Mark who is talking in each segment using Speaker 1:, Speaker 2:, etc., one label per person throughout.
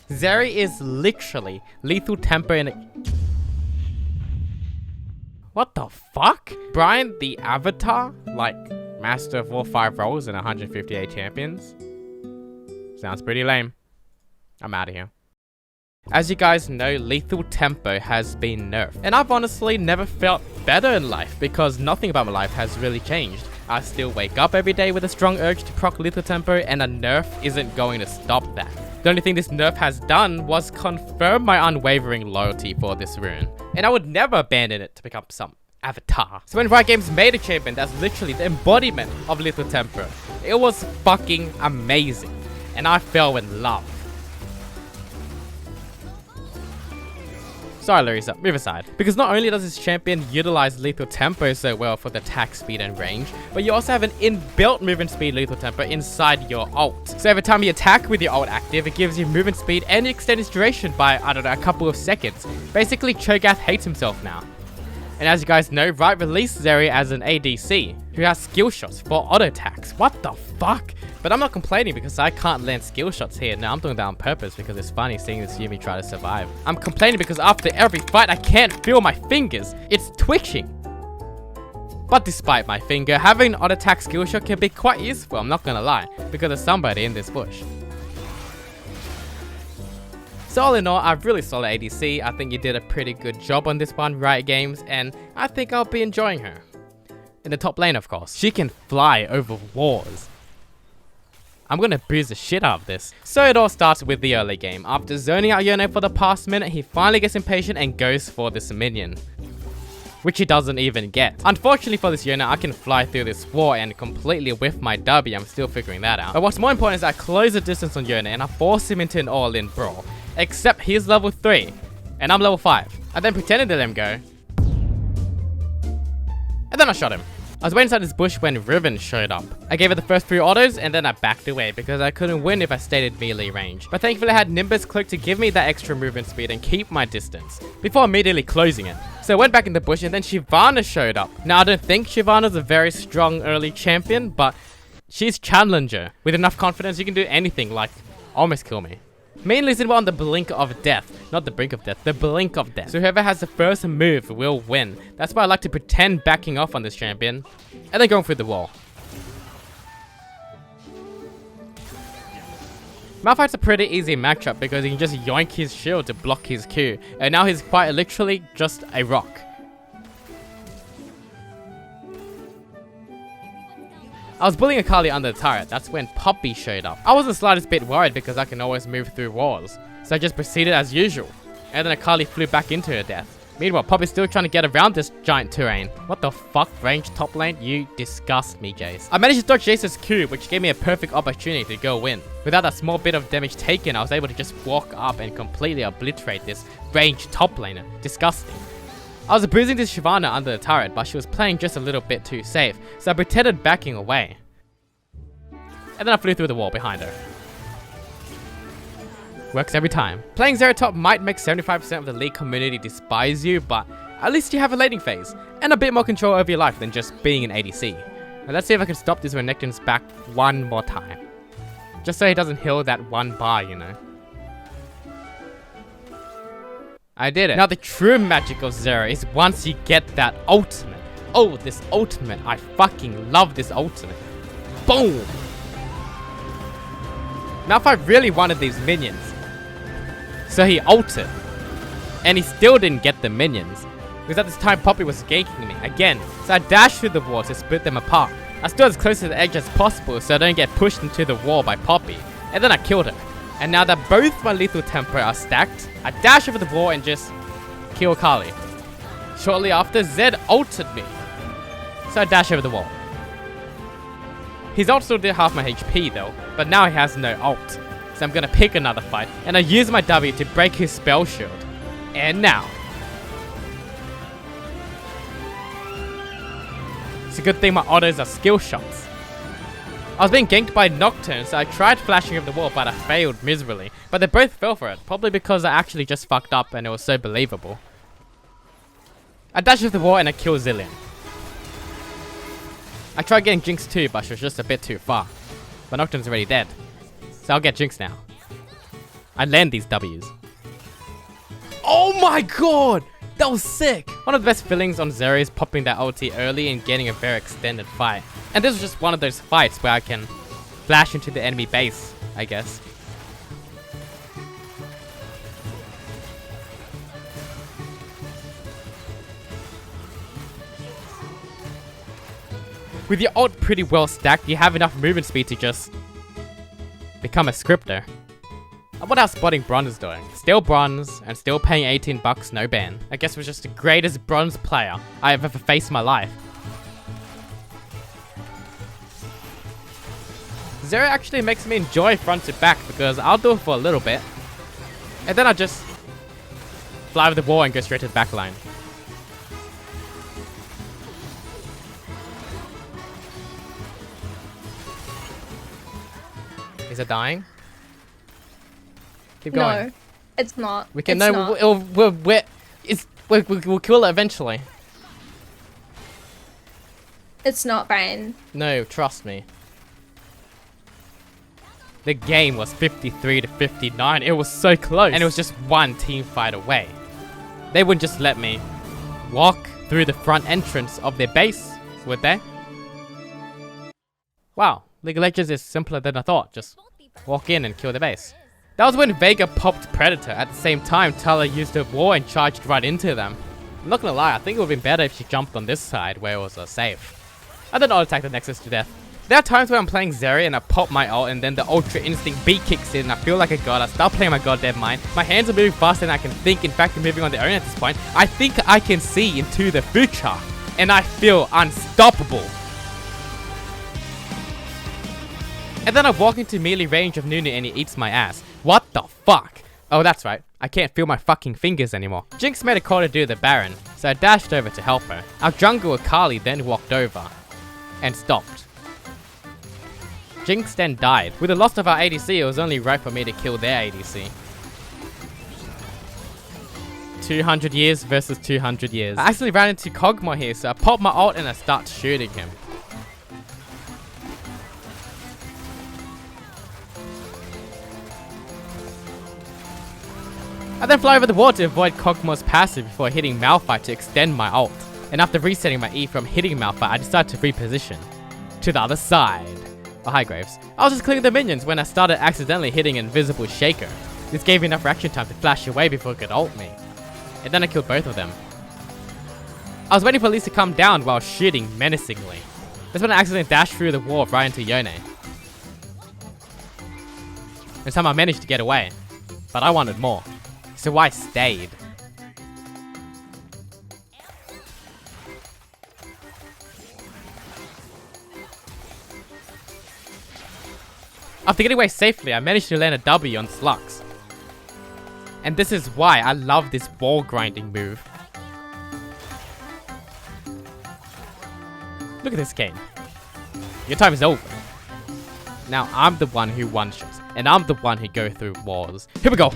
Speaker 1: Zeri is literally lethal tempo in a... What the fuck? Brian the Avatar? Like, master of all 5 roles and 158 champions? Sounds pretty lame. I'm out of here. As you guys know, lethal tempo has been nerfed. And I've honestly never felt better in life because nothing about my life has really changed. I still wake up every day with a strong urge to proc lethal tempo, and a nerf isn't going to stop that. The only thing this nerf has done was confirm my unwavering loyalty for this rune. And I would never abandon it to become some avatar. So when Riot Games made a champion that's literally the embodiment of lethal tempo, it was fucking amazing. And I fell in love. Sorry Larissa, move aside. Because not only does this champion utilize lethal tempo so well for the attack speed and range, but you also have an inbuilt movement speed lethal tempo inside your ult. So every time you attack with your ult active, it gives you movement speed and extends duration by, I don't know, a couple of seconds. Basically, Cho'Gath hates himself now. And as you guys know, Riot released Zeri as an ADC, who has skill shots for auto attacks. What the fuck? But I'm not complaining because I can't land skill shots here. No, I'm doing that on purpose because it's funny seeing this Yuumi try to survive. I'm complaining because after every fight, I can't feel my fingers. It's twitching. But despite my finger, having an auto attack skill shot can be quite useful, I'm not gonna lie, because there's somebody in this bush. So all in all, a really solid ADC. I think you did a pretty good job on this one, Riot Games, and I think I'll be enjoying her. In the top lane, of course. She can fly over walls. I'm gonna bruise the shit out of this. So it all starts with the early game. After zoning out Yone for the past minute, he finally gets impatient and goes for this minion, which he doesn't even get. Unfortunately for this Yone, I can fly through this wall and completely whiff my W. I'm still figuring that out. But what's more important is I close the distance on Yone and I force him into an all-in brawl. Except he's level 3 and I'm level 5. I then pretended to let him go. And then I shot him. I was waiting inside this bush when Riven showed up. I gave her the first 3 autos and then I backed away because I couldn't win if I stayed at melee range. But thankfully I had Nimbus Cloak to give me that extra movement speed and keep my distance before immediately closing it. So I went back in the bush and then Shyvana showed up. Now I don't think Shyvana's a very strong early champion, but she's challenger. With enough confidence you can do anything, like almost kill me. Me and Lizzie were on the blink of death. Not the brink of death, the blink of death. So whoever has the first move will win. That's why I like to pretend backing off on this champion and then going through the wall. Malphite's a pretty easy matchup because he can just yoink his shield to block his Q. And now he's quite literally just a rock. I was bullying Akali under the turret. That's when Poppy showed up. I was the slightest bit worried because I can always move through walls. So I just proceeded as usual. And then Akali flew back into her death. Meanwhile, Poppy's still trying to get around this giant terrain. What the fuck, range top lane? You disgust me, Jace. I managed to dodge Jace's Q, which gave me a perfect opportunity to go win. Without that small bit of damage taken, I was able to just walk up and completely obliterate this range top laner. Disgusting. I was bruising this Shyvana under the turret, but she was playing just a little bit too safe, so I pretended backing away. And then I flew through the wall behind her. Works every time. Playing Zeri top might make 75% of the League community despise you, but at least you have a laning phase, and a bit more control over your life than just being an ADC. Now let's see if I can stop this Renekton's back one more time. Just so he doesn't heal that one bar, you know. I did it. Now the true magic of Zeri is once you get that ultimate. Oh, this ultimate. I fucking love this ultimate. Boom! Malphite really wanted these minions. So he ulted. And he still didn't get the minions. Because at this time Poppy was ganking me again. So I dashed through the wall to split them apart. I stood as close to the edge as possible so I don't get pushed into the wall by Poppy. And then I killed her. And now that both my lethal tempo are stacked, I dash over the wall and just kill Kali. Shortly after, Zed ulted me. So I dash over the wall. His ult still did half my HP though, but now he has no ult. So I'm gonna pick another fight, and I use my W to break his spell shield. And now. It's a good thing my autos are skill shots. I was being ganked by Nocturne, so I tried flashing over the wall, but I failed miserably. But they both fell for it, probably because I actually just fucked up and it was so believable. I dashed over the wall and I killed Zilean. I tried getting Jinx too, but she was just a bit too far. But Nocturne's already dead, so I'll get Jinx now. I land these W's. Oh my god! That was sick! One of the best feelings on Zeri is popping that ulti early and getting a very extended fight. And this was just one of those fights where I can flash into the enemy base, I guess. With your ult pretty well stacked, you have enough movement speed to just become a scripter. I wonder how Spotting Bronze is doing. Still bronze, and still paying 18 bucks, no ban. I guess was just the greatest bronze player I have ever faced in my life. Zeri actually makes me enjoy front to back because I'll do it for a little bit. And then I'll just fly over the wall and go straight to the back line. Is it dying? Keep going.
Speaker 2: No, it's not.
Speaker 1: We can
Speaker 2: it's
Speaker 1: no. We'll kill it eventually.
Speaker 2: It's not, Brian.
Speaker 1: No, trust me. The game was 53 to 59. It was so close, and it was just one team fight away. They wouldn't just let me walk through the front entrance of their base, would they? Wow, League of Legends is simpler than I thought. Just walk in and kill the base. That was when Vega popped Predator. At the same time, Tala used her wall and charged right into them. I'm not gonna lie, I think it would have been better if she jumped on this side where it was safe. I did not attack the Nexus to death. There are times where I'm playing Zeri and I pop my ult and then the Ultra Instinct B kicks in and I feel like a god. I start playing my goddamn mind. My hands are moving faster than I can think. In fact, they're moving on their own at this point. I think I can see into the future and I feel unstoppable. And then I walk into melee range of Nunu and he eats my ass. What the fuck? Oh, that's right. I can't feel my fucking fingers anymore. Jinx made a call to do the Baron, so I dashed over to help her. Our jungle Akali then walked over and stopped. Jinx then died. With the loss of our ADC, it was only right for me to kill their ADC. 200 years versus 200 years. I actually ran into Kog'Maw here, so I pop my ult and I start shooting him. I then fly over the wall to avoid Kog'Maw's passive before hitting Malphite to extend my ult. And after resetting my E from hitting Malphite, I decided to reposition to the other side. Oh, hi Graves. I was just clearing the minions when I started accidentally hitting an invisible shaker. This gave me enough reaction time to flash away before it could ult me. And then I killed both of them. I was waiting for Elise to come down while shooting menacingly. That's when I accidentally dashed through the wall right into Yone. And somehow I managed to get away. But I wanted more. So I stayed. After getting away safely, I managed to land a W on Slux. And this is why I love this wall grinding move. Look at this game. Your time is over. Now I'm the one who one-shots, and I'm the one who goes through walls. Here we go.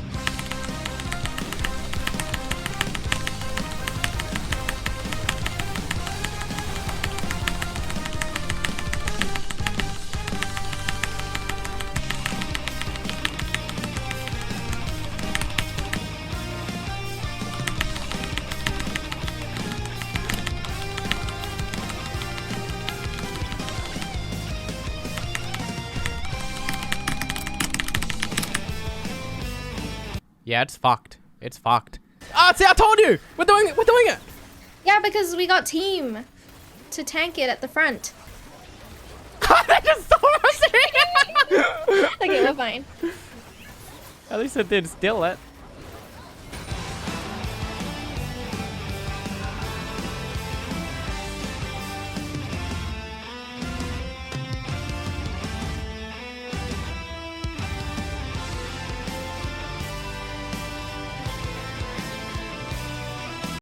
Speaker 1: Yeah, it's fucked. It's fucked. Ah, see, I told you! We're doing it! We're doing it!
Speaker 2: Yeah, because we got team to tank it at the front.
Speaker 1: I just saw us!
Speaker 2: Okay, we're fine.
Speaker 1: At least I did steal it.